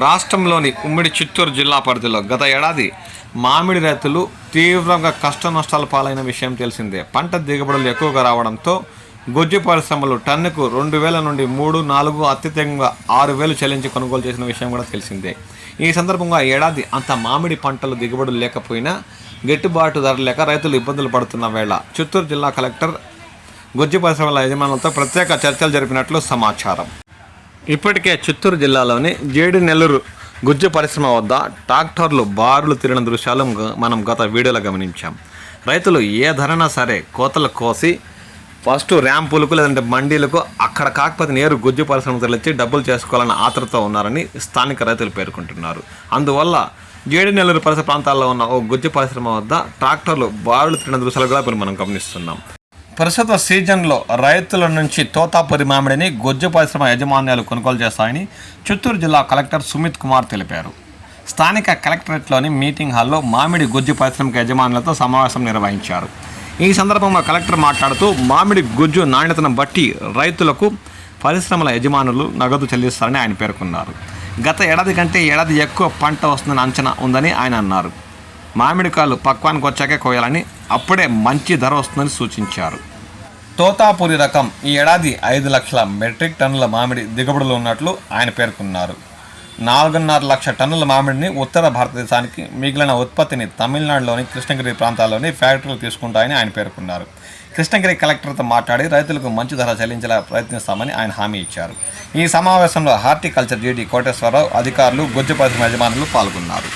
రాష్ట్రంలోని ఉమ్మడి చిత్తూరు జిల్లా పరిధిలో గత ఏడాది మామిడి రైతులు తీవ్రంగా కష్ట నష్టాల పాలైన విషయం తెలిసిందే. పంట దిగుబడులు ఎక్కువగా రావడంతో గుజ్జు పరిశ్రమలు టన్నుకు 2,000 నుండి 3-4 అత్యధికంగా 6,000 చెల్లించి కొనుగోలు చేసిన విషయం కూడా తెలిసిందే. ఈ సందర్భంగా ఏడాది అంత మామిడి పంటలు దిగుబడులు లేకపోయినా గిట్టుబాటు ధర లేక రైతులు ఇబ్బందులు పడుతున్న వేళ చిత్తూరు జిల్లా కలెక్టర్ గుజ్జు పరిశ్రమల యజమానులతో ప్రత్యేక చర్చలు జరిపినట్లు సమాచారం. ఇప్పటికే చిత్తూరు జిల్లాలోని జేడి నెల్లూరు గుజ్జు పరిశ్రమ వద్ద ట్రాక్టర్లు బారులు తిరిగిన దృశ్యాలు మనం గత వీడియోలో గమనించాం. రైతులు ఏ ధరైనా సరే కోతలు కోసి ఫస్ట్ ర్యాంపులకు లేదంటే మండీలకు అక్కడ కాకపోతే నేరు గుజ్జు పరిశ్రమ తరలించి డబ్బులు చేసుకోవాలని ఆతృత ఉన్నారని స్థానిక రైతులు పేర్కొంటున్నారు. అందువల్ల జేడి నెల్లూరు పరిసర ప్రాంతాల్లో ఉన్న ఓ గుజ్జు పరిశ్రమ వద్ద ట్రాక్టర్లు బారులు తిరిగిన దృశ్యాలు కూడా ఇప్పుడు మనం గమనిస్తున్నాం. ప్రస్తుత సీజన్లో రైతుల నుంచి తోతాపురి మామిడిని గుజ్జు పరిశ్రమ యాజమాన్యాలు కొనుగోలు చేస్తాయని చిత్తూరు జిల్లా కలెక్టర్ సుమిత్ కుమార్ తెలిపారు. స్థానిక కలెక్టరేట్లోని మీటింగ్ హాల్లో మామిడి గుజ్జు పరిశ్రమ యజమానులతో సమావేశం నిర్వహించారు. ఈ సందర్భంగా కలెక్టర్ మాట్లాడుతూ మామిడి గుజ్జు నాణ్యతను బట్టి రైతులకు పరిశ్రమల యజమానులు నగదు చెల్లిస్తారని ఆయన పేర్కొన్నారు. గత ఏడాది కంటే ఏడాది ఎక్కువ పంట వస్తుందని అంచనా ఉందని ఆయన అన్నారు. మామిడికాయలు పక్వానికి వచ్చాకే కోయాలని, అప్పుడే మంచి ధర వస్తుందని సూచించారు. తోతాపురి రకం ఈ ఏడాది 5 లక్షల మెట్రిక్ టన్నుల మామిడి దిగుబడులు ఉన్నట్లు ఆయన పేర్కొన్నారు. 4.5 లక్షల టన్నుల మామిడిని ఉత్తర భారతదేశానికి, మిగిలిన ఉత్పత్తిని తమిళనాడులోని కృష్ణగిరి ప్రాంతాల్లోని ఫ్యాక్టరీలు తీసుకుంటాయని ఆయన పేర్కొన్నారు. కృష్ణగిరి కలెక్టర్తో మాట్లాడి రైతులకు మంచి ధర చెల్లించేలా ప్రయత్నిస్తామని ఆయన హామీ ఇచ్చారు. ఈ సమావేశంలో హార్టికల్చర్ జీడీ కోటేశ్వరరావు, అధికారులు, గుజ్జు పరిశ్రమ యజమానులు పాల్గొన్నారు.